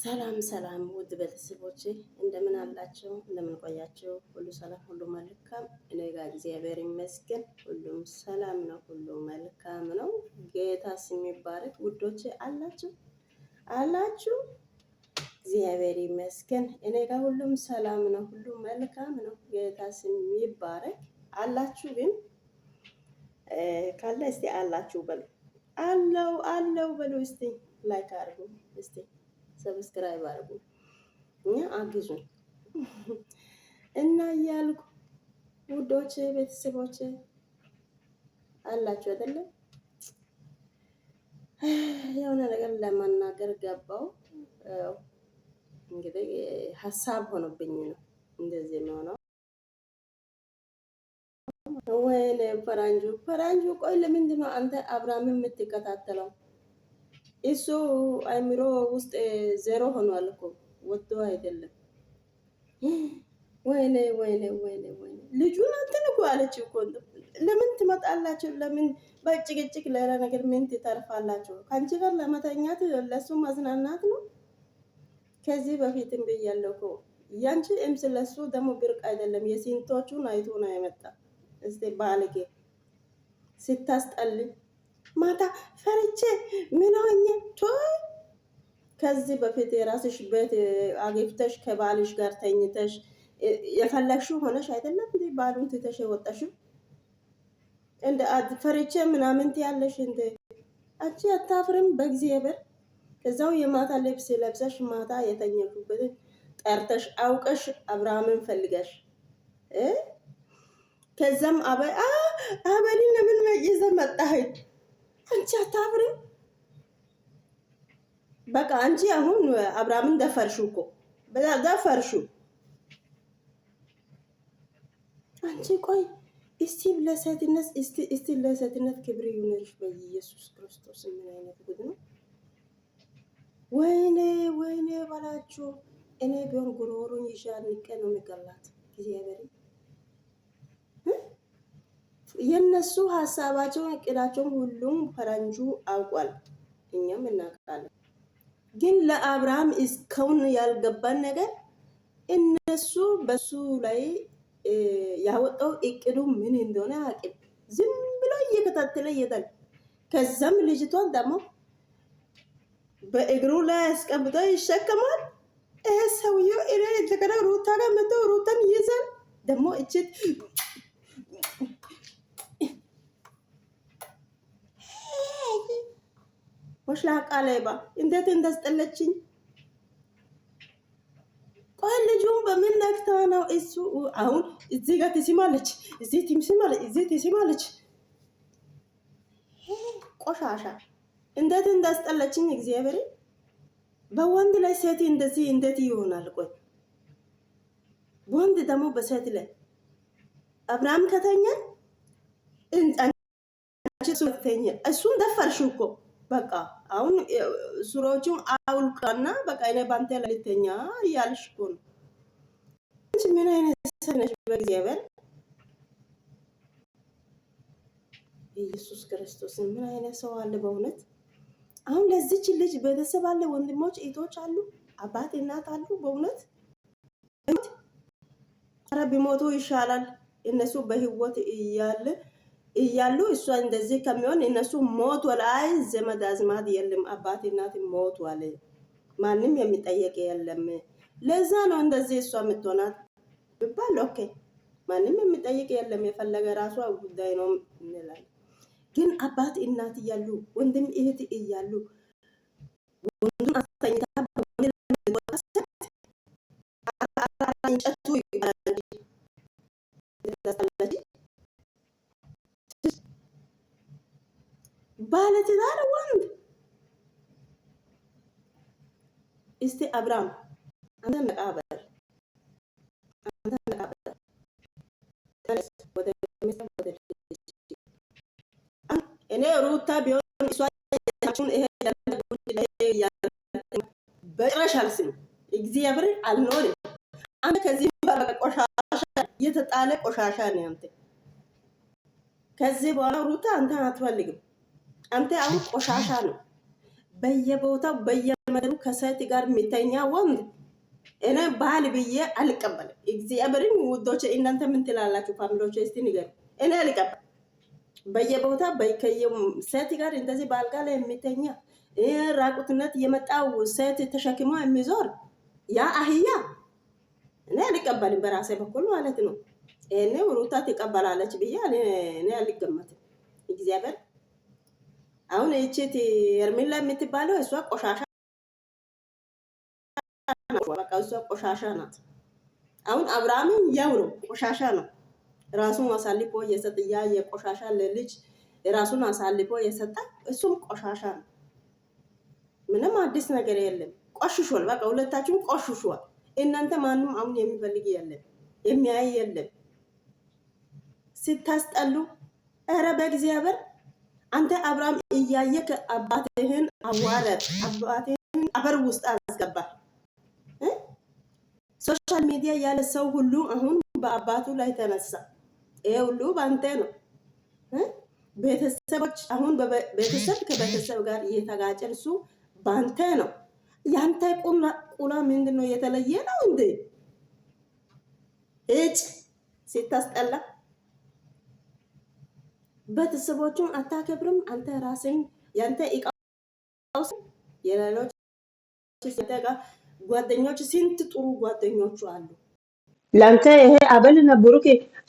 ሰላም ሰላም ውድ ቤተሰቦቼ እንደምን አላችሁ? እንደምን ቆያችሁ? ሁሉ ሰላም፣ ሁሉ መልካም። እኔ ጋር እግዚአብሔር ይመስገን ሁሉም ሰላም ነው፣ ሁሉ መልካም ነው። ጌታ ስም ይባረክ። ውዶቼ አላችሁ? እግዚአብሔር ይመስገን እኔ ጋር ሁሉም ሰላም ነው፣ ሁሉ መልካም ነው። ጌታ ስም ይባረክ። አላችሁ? ግን ካለ እስቲ አላችሁ በሉ። አለው በሉ። እስቲ ላይክ አድርጉ እስቲ ሰብስክራይብ አድርጉ እኛ አግዙን እና እያልኩ ውዶቼ ቤተሰቦቼ አላችሁ አይደለም? የሆነ ነገር ለማናገር ገባው። እንግዲህ ሀሳብ ሆኖብኝ ነው እንደዚህ ነው። ወይኔ ፈራንጁ ቆይ ለምንድን ነው አንተ አብርሃምን የምትከታተለው? እሱ አይምሮ ውስጥ ዜሮ ሆኗል እኮ ወጥቶ አይደለም። ወይኔ ልጁን አንተን እኮ አለች እኮ ለምን ትመጣላችሁ? ለምን በጭቅጭቅ ሌላ ነገር ምን ትተርፋላችሁ? ከአንቺ ጋር ለመተኛት ለሱ ማዝናናት ነው። ከዚህ በፊትም ብያለሁ እኮ ያንቺ እምስ ለሱ ደግሞ ብርቅ አይደለም። የሲንቶቹን አይቶ ነው የመጣ። እስቲ ባልጌ ስታስጠልኝ ማታ ፈርቼ ምን ሆኜ ከዚህ በፊት የራስሽ ቤት አግብተሽ ከባልሽ ጋር ተኝተሽ የፈለግሽው ሆነሽ አይደለም እንዴ ባሉን ትተሽ የወጣሽው? እንደ ፈርቼ ምናምን ትያለሽ እንደ አንቺ አታፍርም? በእግዚአብሔር ከዛው የማታ ልብስ ለብሰሽ ማታ የተኘሽበትን ጠርተሽ አውቀሽ አብርሃምን ፈልገሽ ከዛም አበልን ለምን ይዘህ መጣህ? አንቺ አታፍሪም? በቃ አንቺ አሁን አብርሃምን ደፈርሹ እኮ ደፈርሹ። አንቺ ቆይ እስቲ ለሴትነት ክብር ይሁንልሽ በኢየሱስ ክርስቶስ። ምን አይነት ጉድ ነው? ወይኔ ባላችሁ እኔ ቢሆን ጉሮሮን ይሻልቀ ነው የሚገላት እግዚአብሔር። የነሱ ሀሳባቸውን እቅዳቸውን ሁሉም ፈረንጁ አውቋል፣ እኛም እናውቃለን። ግን ለአብርሃም እስካሁን ያልገባን ነገር እነሱ በሱ ላይ ያወጣው እቅዱ ምን እንደሆነ አቅም ዝም ብሎ እየከታተለ ይሄዳል። ከዛም ልጅቷን ደግሞ በእግሩ ላይ አስቀምጦ ይሸከማል። ይሄ ሰውዬው እንደገና ሩታ ጋር መጥቶ ሩታን ይይዛል። ደግሞ እችት ወሽላቃ ሌባ እንዴት እንዳስጠለችኝ። ቆይ ልጁን በምን ነክታ ነው እሱ አሁን እዚህ ጋር ትስማለች፣ እዚህ ትስማለች። ቆሻሻ እንዴት እንዳስጠለችኝ እግዚአብሔር። በወንድ ላይ ሴት እንደዚህ እንዴት ይሆናል? ቆይ ወንድ ደግሞ በሴት ላይ አብርሃም ከተኛ እሱን ደፈርሽው እኮ በቃ አሁን ሱሮቹን አውልቃና በቃ እኔ ባንተ ለልተኛ እያልሽ እኮ ነው። ምን አይነት ሰነሽ በእግዚአብሔር ኢየሱስ ክርስቶስ። ምን አይነት ሰው አለ በእውነት? አሁን ለዚች ልጅ ቤተሰብ አለ፣ ወንድሞች እህቶች አሉ፣ አባት እናት አሉ። በእውነት ኧረ ቢሞቱ ይሻላል እነሱ በህይወት እያሉ እሷ እንደዚህ ከሚሆን እነሱ ሞት ወላይ ዘመድ አዝማድ የለም፣ አባት እናት ሞት ዋለ፣ ማንም የሚጠየቅ የለም። ለዛ ነው እንደዚህ እሷ የምትሆናት ቢባል ኦኬ፣ ማንም የሚጠየቅ የለም፣ የፈለገ ራሷ ጉዳይ ነው እንላለን። ግን አባት እናት እያሉ ወንድም እህት እያሉ ወንዱን አስተኝታ እንጨቱ ይባላል ባለትዳር ወንድ። እስቲ አብርሃም አንተ ነቃበል፣ እኔ ሩታ ቢሆን እሷ ይሄ በጭራሽ አልስም፣ እግዚአብሔር አልኖርም። አንተ ከዚህ ቆሻሻ የተጣለ ቆሻሻ ነው አንተ። ከዚህ በኋላ ሩታ አንተ አትፈልግም። አንተ አሁን ቆሻሻ ነው። በየቦታው የመሩ ከሴት ጋር የሚተኛ ወንድ እኔ ባል ብዬ አልቀበልም። እግዚአብሔርን ውዶች እናንተ ምን ትላላችሁ? ፋሚሊዎች እስቲ ንገሩ። እኔ አልቀበልም። በየቦታ ሴት ጋር እንደዚህ በአልጋ ላይ የሚተኛ ራቁትነት የመጣው ሴት ተሸክሞ የሚዞር ያ አህያ እኔ አልቀበልም። በራሴ በኩል ማለት ነው። እኔ ሩታ ትቀበላለች ብዬ እኔ አልገመትም። እግዚአብሔር አሁን እቺት ሄርሜላ የምትባለው እሷ ቆሻሻ ነው። በቃ እሷ ቆሻሻ ናት። አሁን አብርሃምን ያው ነው፣ ቆሻሻ ነው። ራሱን አሳልፎ የሰጠ ያ የቆሻሻ ለልጅ ራሱን አሳልፎ የሰጠ እሱም ቆሻሻ ነው። ምንም አዲስ ነገር የለም። ቆሽሿል። በቃ ሁለታችሁም ቆሽሿል። እናንተ ማንም አሁን የሚፈልግ የለም፣ የሚያይ የለም። ስታስጠሉ። ኧረ በእግዚአብሔር አንተ አብርሃም እያየክ አባትህን አዋረድ፣ አባትህን አፈር ውስጥ አስገባ። ሶሻል ሚዲያ ያለ ሰው ሁሉ አሁን በአባቱ ላይ ተነሳ። ይሄ ሁሉ በአንተ ነው። ቤተሰቦች አሁን ቤተሰብ ከቤተሰብ ጋር እየተጋጨ እሱ በአንተ ነው። ያንተ ቁላ ምንድን ነው? የተለየ ነው እንዴ? እጭ ሲታስጠላ። ቤተሰቦቹን አታከብርም አንተ ራስን። ያንተ እቃውስ የሌሎች ጓደኞች ስንት ጥሩ ጓደኞቹ አሉ። ላንተ ይሄ አበልና ብሩክ